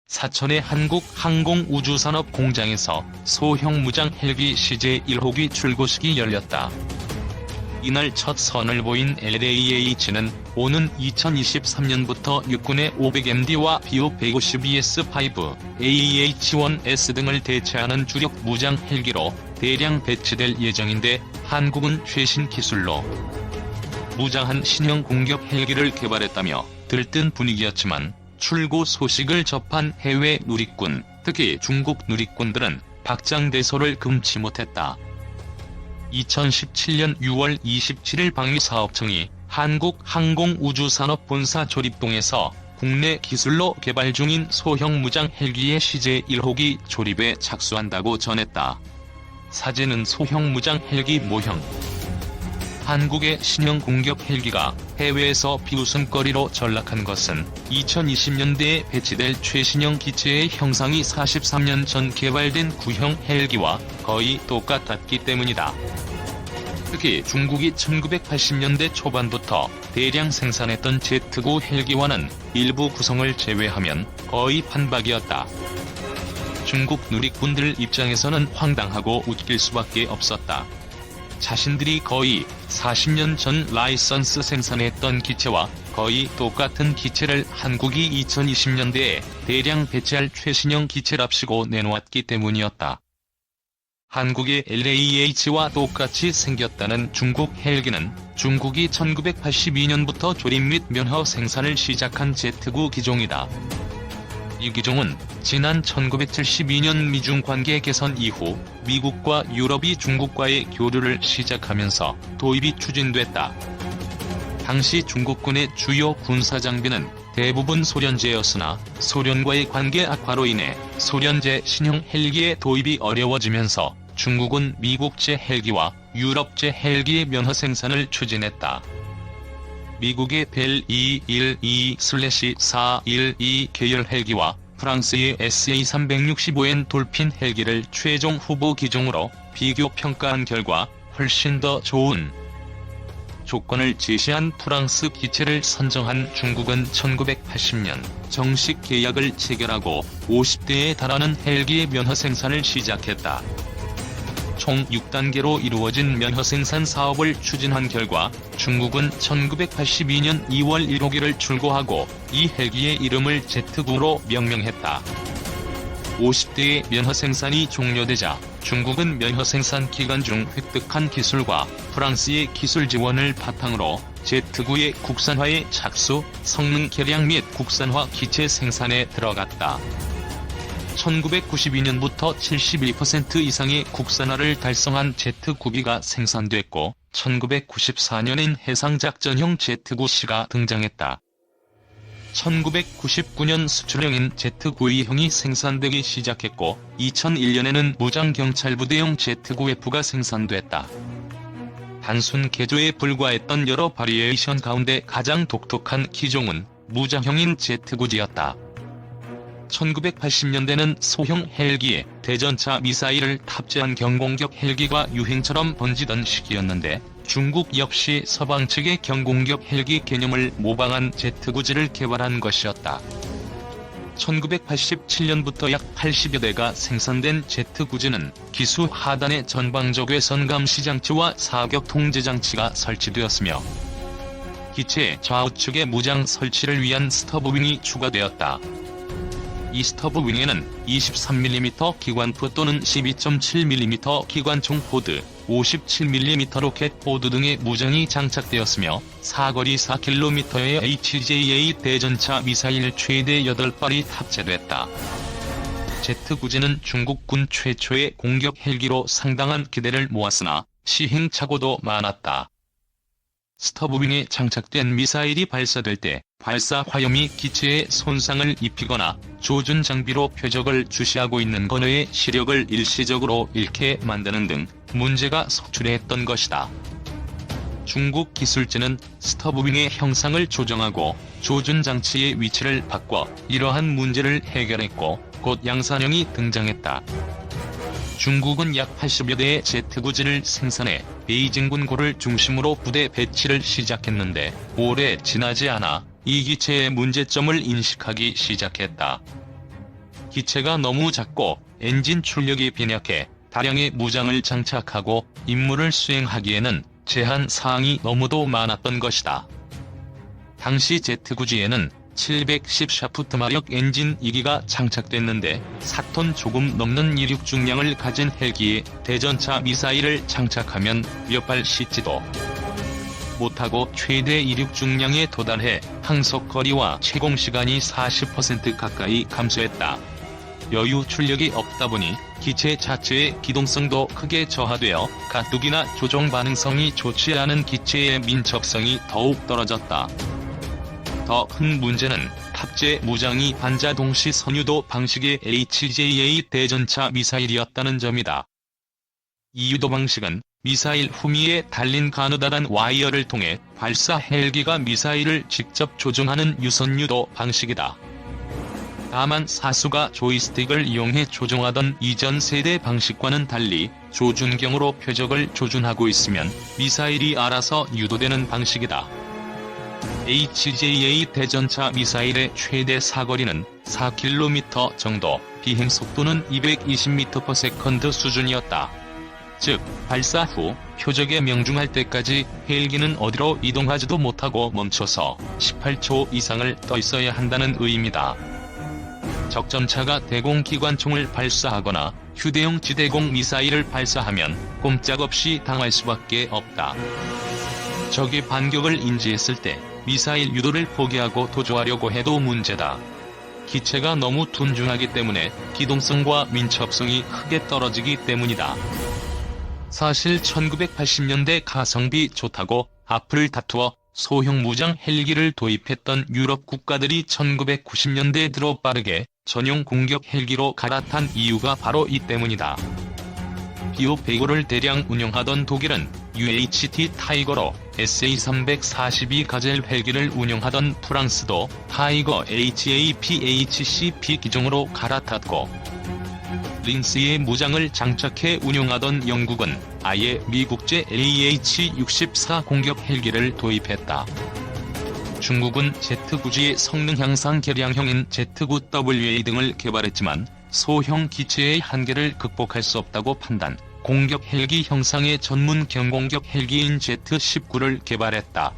사천의 한국항공우주산업 공장에서 소형 무장 헬기 CJ-1호기 출고식이 열렸다. 이날 첫 선을 보인 LAH는 오는 2023년부터 육군의 500MD와 BU 152S5, AH-1S 등을 대체하는 주력 무장 헬기로 대량 배치될 예정인데, 한국은 최신 기술로 무장한 신형 공격 헬기를 개발했다며 들뜬 분위기였지만, 출고 소식을 접한 해외 누리꾼, 특히 중국 누리꾼들은 박장대소를 금치 못했다. 2017년 6월 27일 방위사업청이 한국항공우주산업본사 조립동에서 국내 기술로 개발 중인 소형 무장 헬기의 CJ-1호기 조립에 착수한다고 전했다. 사진은 소형 무장 헬기 모형. 한국의 신형 공격 헬기가 해외에서 비웃음거리로 전락한 것은 2020년대에 배치될 최신형 기체의 형상이 43년 전 개발된 구형 헬기와 거의 똑같았기 때문이다. 특히 중국이 1980년대 초반부터 대량 생산했던 Z9 헬기와는 일부 구성을 제외하면 거의 판박이었다. 중국 누리꾼들 입장에서는 황당하고 웃길 수밖에 없었다. 자신들이 거의 40년 전 라이선스 생산했던 기체와 거의 똑같은 기체를 한국이 2020년대에 대량 배치할 최신형 기체랍시고 내놓았기 때문이었다. 한국의 LAH와 똑같이 생겼다는 중국 헬기는 중국이 1982년부터 조립 및 면허 생산을 시작한 Z9 기종이다. 이 기종은 지난 1972년 미중 관계 개선 이후 미국과 유럽이 중국과의 교류를 시작하면서 도입이 추진됐다. 당시 중국군의 주요 군사장비는 대부분 소련제였으나 소련과의 관계 악화로 인해 소련제 신형 헬기의 도입이 어려워지면서 중국은 미국제 헬기와 유럽제 헬기의 면허 생산을 추진했다. 미국의 벨 E-12/412 계열 헬기와 프랑스의 SA-365N 돌핀 헬기를 최종 후보 기종으로 비교 평가한 결과 훨씬 더 좋은 조건을 제시한 프랑스 기체를 선정한 중국은 1980년 정식 계약을 체결하고 50대에 달하는 헬기의 면허 생산을 시작했다. 총 6단계로 이루어진 면허 생산 사업을 추진한 결과 중국은 1982년 2월 1호기를 출고하고 이 헬기의 이름을 Z9로 명명했다. 50대의 면허 생산이 종료되자 중국은 면허 생산 기간 중 획득한 기술과 프랑스의 기술 지원을 바탕으로 Z9의 국산화에 착수, 성능 개량 및 국산화 기체 생산에 들어갔다. 1992년부터 72% 이상의 국산화를 달성한 Z9B가 생산됐고 1994년엔 해상작전형 Z9C가 등장했다. 1999년 수출형인 Z9E형이 생산되기 시작했고 2001년에는 무장경찰부대용 Z9F가 생산됐다. 단순 개조에 불과했던 여러 바리에이션 가운데 가장 독특한 기종은 무장형인 Z9G였다. 1980년대는 소형 헬기에 대전차 미사일을 탑재한 경공격 헬기가 유행처럼 번지던 시기였는데 중국 역시 서방 측의 경공격 헬기 개념을 모방한 Z9G를 개발한 것이었다. 1987년부터 약 80여 대가 생산된 Z9G는 기수 하단에 전방적 외선 감시 장치와 사격 통제 장치가 설치되었으며 기체 좌우측의 무장 설치를 위한 스터브윙이 추가되었다. 이 스터브윙에는 23mm 기관포 또는 12.7mm 기관총 포드, 57mm 로켓 포드 등의 무장이 장착되었으며 사거리 4km의 HJA 대전차 미사일 최대 8발이 탑재됐다. Z9G는 중국군 최초의 공격 헬기로 상당한 기대를 모았으나 시행착오도 많았다. 스터브윙에 장착된 미사일이 발사될 때 발사 화염이 기체에 손상을 입히거나 조준 장비로 표적을 주시하고 있는 건어의 시력을 일시적으로 잃게 만드는 등 문제가 속출했던 것이다. 중국 기술진은 스터브윙의 형상을 조정하고 조준 장치의 위치를 바꿔 이러한 문제를 해결했고 곧 양산형이 등장했다. 중국은 약 80여 대의 Z9G를 생산해 베이징 군고를 중심으로 부대 배치를 시작했는데 오래 지나지 않아 이 기체의 문제점을 인식하기 시작했다. 기체가 너무 작고 엔진 출력이 빈약해 다량의 무장을 장착하고 임무를 수행하기에는 제한 사항이 너무도 많았던 것이다. 당시 제트구지에는 710샤프트 마력 엔진 2기가 장착됐는데 4톤 조금 넘는 이륙 중량을 가진 헬기에 대전차 미사일을 장착하면 몇 발 싣지도 못하고 최대 이륙 중량에 도달해 항속 거리와 채공 시간이 40% 가까이 감소했다. 여유 출력이 없다 보니 기체 자체의 기동성도 크게 저하되어 가뚝이나 조종 반응성이 좋지 않은 기체의 민첩성이 더욱 떨어졌다. 더 큰 문제는 탑재 무장이 반자동시 선유도 방식의 HJA 대전차 미사일이었다는 점이다. 이 유도 방식은 미사일 후미에 달린 가느다란 와이어를 통해 발사 헬기가 미사일을 직접 조종하는 유선유도 방식이다. 다만 사수가 조이스틱을 이용해 조종하던 이전 세대 방식과는 달리 조준경으로 표적을 조준하고 있으면 미사일이 알아서 유도되는 방식이다. HJA 대전차 미사일의 최대 사거리는 4km 정도, 비행속도는 220m/s 수준이었다. 즉, 발사 후 표적에 명중할 때까지 헬기는 어디로 이동하지도 못하고 멈춰서 18초 이상을 떠 있어야 한다는 의미다. 적전차가 대공기관총을 발사하거나 휴대용 지대공 미사일을 발사하면 꼼짝없이 당할 수밖에 없다. 적의 반격을 인지했을 때 미사일 유도를 포기하고 도주하려고 해도 문제다. 기체가 너무 둔중하기 때문에 기동성과 민첩성이 크게 떨어지기 때문이다. 사실 1980년대 가성비 좋다고 앞을 다투어 소형 무장 헬기를 도입했던 유럽 국가들이 1990년대 들어 빠르게 전용 공격 헬기로 갈아탄 이유가 바로 이 때문이다. 비오-105를 대량 운용하던 독일은 UHT 타이거로 SA-342 가젤 헬기를 운용하던 프랑스도 타이거 HAPHCP 기종으로 갈아탔고, 린스의 무장을 장착해 운용하던 영국은 아예 미국제 AH-64 공격 헬기를 도입했다. 중국은 Z9G의 성능 향상 개량형인 Z9WA 등을 개발했지만 소형 기체의 한계를 극복할 수 없다고 판단, 공격 헬기 형상의 전문 경공격 헬기인 Z19를 개발했다.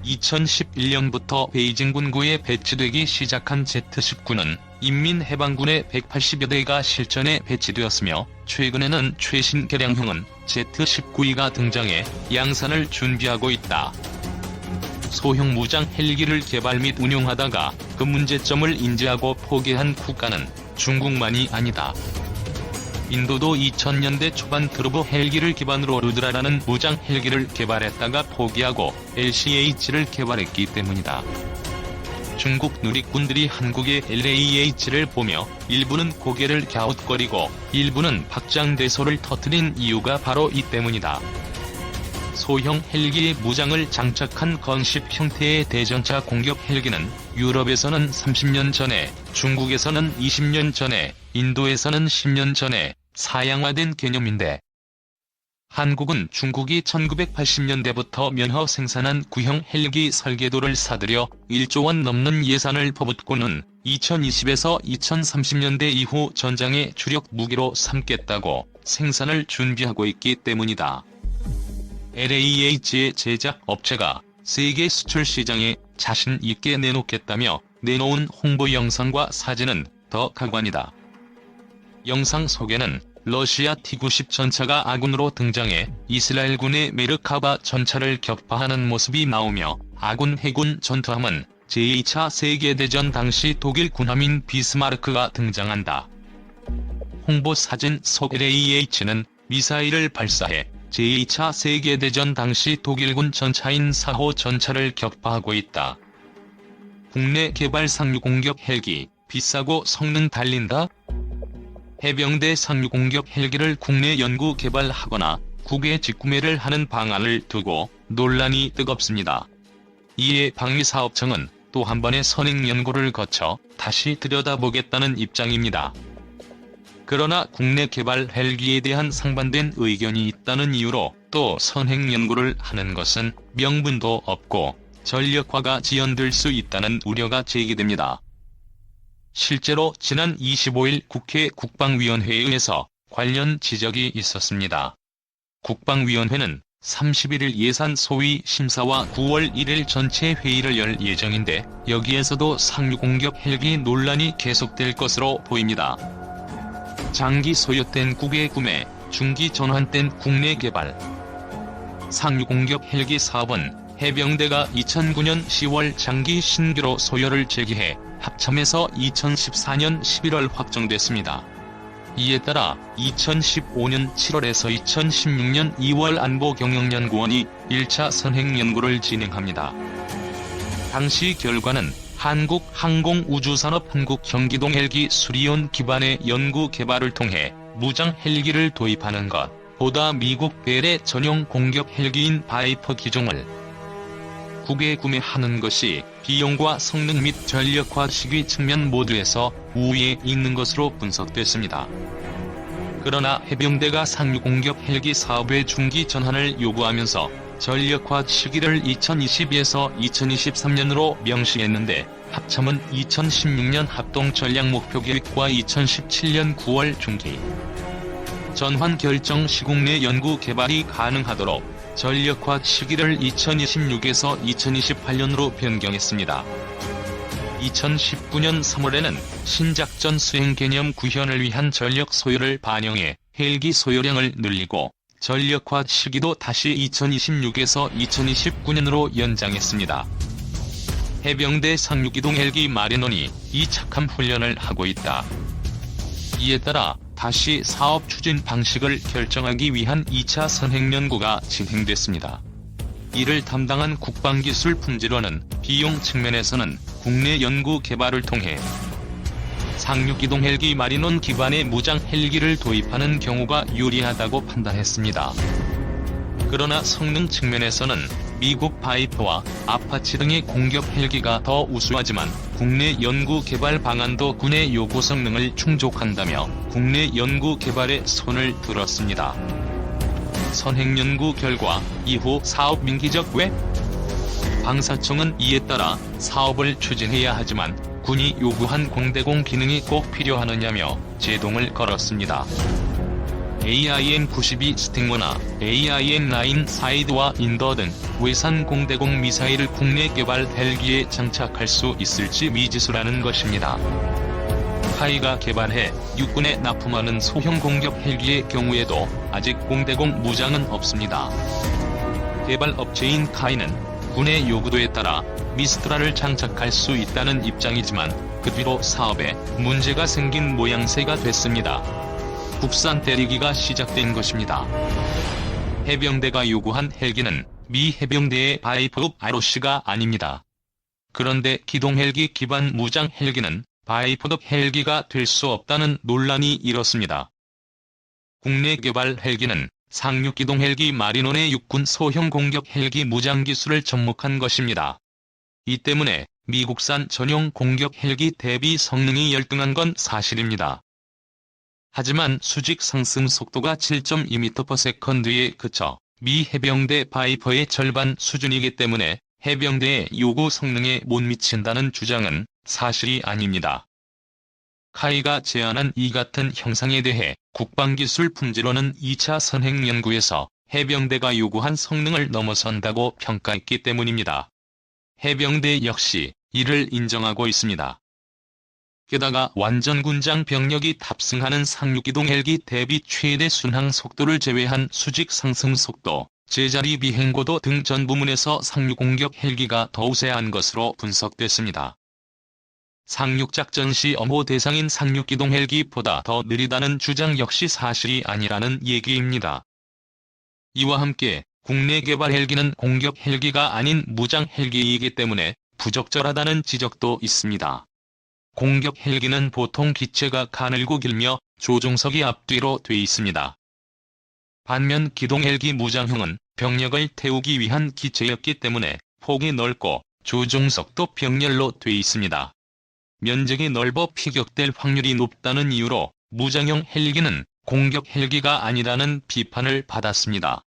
2011년부터 베이징 군구에 배치되기 시작한 Z19는 인민해방군의 180여 대가 실전에 배치되었으며 최근에는 최신 개량형은 Z19E가 등장해 양산을 준비하고 있다. 소형 무장 헬기를 개발 및 운용하다가 그 문제점을 인지하고 포기한 국가는 중국만이 아니다. 인도도 2000년대 초반 트르보 헬기를 기반으로 루드라라는 무장 헬기를 개발했다가 포기하고 LCH를 개발했기 때문이다. 중국 누리꾼들이 한국의 LAH를 보며 일부는 고개를 갸웃거리고 일부는 박장대소를 터뜨린 이유가 바로 이 때문이다. 소형 헬기의 무장을 장착한 건식 형태의 대전차 공격 헬기는 유럽에서는 30년 전에, 중국에서는 20년 전에, 인도에서는 10년 전에 사양화된 개념인데, 한국은 중국이 1980년대부터 면허 생산한 구형 헬기 설계도를 사들여 1조 원 넘는 예산을 퍼붓고는 2020에서 2030년대 이후 전장의 주력 무기로 삼겠다고 생산을 준비하고 있기 때문이다. LAH의 제작 업체가 세계 수출 시장에 자신 있게 내놓겠다며 내놓은 홍보 영상과 사진은 더 가관이다. 영상 속에는 러시아 T-90 전차가 아군으로 등장해 이스라엘군의 메르카바 전차를 격파하는 모습이 나오며 아군 해군 전투함은 제2차 세계대전 당시 독일 군함인 비스마르크가 등장한다. 홍보 사진 속 LAH는 미사일을 발사해 제2차 세계대전 당시 독일군 전차인 4호 전차를 격파하고 있다. 국내 개발 상륙 공격 헬기, 비싸고 성능 달린다? 해병대 상륙 공격 헬기를 국내 연구 개발하거나 국외 직구매를 하는 방안을 두고 논란이 뜨겁습니다. 이에 방위사업청은 또 한 번의 선행 연구를 거쳐 다시 들여다보겠다는 입장입니다. 그러나 국내 개발 헬기에 대한 상반된 의견이 있다는 이유로 또 선행 연구를 하는 것은 명분도 없고 전력화가 지연될 수 있다는 우려가 제기됩니다. 실제로 지난 25일 국회 국방위원회에서 관련 지적이 있었습니다. 국방위원회는 31일 예산 소위 심사와 9월 1일 전체 회의를 열 예정인데 여기에서도 상륙 공격 헬기 논란이 계속될 것으로 보입니다. 장기 소요된 국외 구매, 중기 전환된 국내 개발. 상륙 공격 헬기 사업은 해병대가 2009년 10월 장기 신규로 소요를 제기해 합참에서 2014년 11월 확정됐습니다. 이에 따라 2015년 7월에서 2016년 2월 안보경영연구원이 1차 선행연구를 진행합니다. 당시 결과는 한국항공우주산업 한국경기동 헬기 수리온 기반의 연구 개발을 통해 무장 헬기를 도입하는 것 보다 미국 벨의 전용 공격 헬기인 바이퍼 기종을 국외 구매하는 것이 비용과 성능 및 전력화 시기 측면 모두에서 우위에 있는 것으로 분석됐습니다. 그러나 해병대가 상륙 공격 헬기 사업의 중기 전환을 요구하면서 전력화 시기를 2022에서 2023년으로 명시했는데 합참은 2016년 합동 전략 목표 계획과 2017년 9월 중기 전환 결정 시 국내 연구 개발이 가능하도록 전력화 시기를 2026에서 2028년으로 변경했습니다. 2019년 3월에는 신작전 수행 개념 구현을 위한 전력 소요를 반영해 헬기 소요량을 늘리고 전력화 시기도 다시 2026에서 2029년으로 연장했습니다. 해병대 상륙이동 헬기 마린원이 이착함 훈련을 하고 있다. 이에 따라 다시 사업 추진 방식을 결정하기 위한 2차 선행연구가 진행됐습니다. 이를 담당한 국방기술품질원은 비용 측면에서는 국내 연구 개발을 통해 상륙이동 헬기 마린원 기반의 무장 헬기를 도입하는 경우가 유리하다고 판단했습니다. 그러나 성능 측면에서는 미국 바이퍼와 아파치 등의 공격 헬기가 더 우수하지만 국내 연구 개발 방안도 군의 요구 성능을 충족한다며 국내 연구 개발에 손을 들었습니다. 선행연구 결과 이후 사업 민기적 왜? 방사청은 이에 따라 사업을 추진해야 하지만 군이 요구한 공대공 기능이 꼭 필요하느냐며 제동을 걸었습니다. AIM-92 스팅어나 AIM-9 사이드와 인더 등 외산 공대공 미사일을 국내 개발 헬기에 장착할 수 있을지 미지수라는 것입니다. 카이가 개발해 육군에 납품하는 소형 공격 헬기의 경우에도 아직 공대공 무장은 없습니다. 개발 업체인 카이는 군의 요구도에 따라 미스트라를 장착할 수 있다는 입장이지만 그 뒤로 사업에 문제가 생긴 모양새가 됐습니다. 국산 대리기가 시작된 것입니다. 해병대가 요구한 헬기는 미 해병대의 바이퍼급 ROC가 아닙니다. 그런데 기동헬기 기반 무장 헬기는 바이퍼급 헬기가 될 수 없다는 논란이 일었습니다. 국내 개발 헬기는 상륙 기동헬기 마린원의 육군 소형 공격 헬기 무장 기술을 접목한 것입니다. 이 때문에 미국산 전용 공격 헬기 대비 성능이 열등한 건 사실입니다. 하지만 수직 상승 속도가 7.2m/s에 그쳐 미 해병대 바이퍼의 절반 수준이기 때문에 해병대의 요구 성능에 못 미친다는 주장은 사실이 아닙니다. 카이가 제안한 이 같은 형상에 대해 국방기술품질원은 2차 선행연구에서 해병대가 요구한 성능을 넘어선다고 평가했기 때문입니다. 해병대 역시 이를 인정하고 있습니다. 게다가 완전 군장 병력이 탑승하는 상륙기동 헬기 대비 최대 순항 속도를 제외한 수직 상승 속도, 제자리 비행고도 등 전 부문에서 상륙 공격 헬기가 더 우세한 것으로 분석됐습니다. 상륙작전 시 엄호 대상인 상륙기동 헬기보다 더 느리다는 주장 역시 사실이 아니라는 얘기입니다. 이와 함께 국내 개발 헬기는 공격 헬기가 아닌 무장 헬기이기 때문에 부적절하다는 지적도 있습니다. 공격 헬기는 보통 기체가 가늘고 길며 조종석이 앞뒤로 돼 있습니다. 반면 기동 헬기 무장형은 병력을 태우기 위한 기체였기 때문에 폭이 넓고 조종석도 병렬로 돼 있습니다. 면적이 넓어 피격될 확률이 높다는 이유로 무장형 헬기는 공격 헬기가 아니라는 비판을 받았습니다.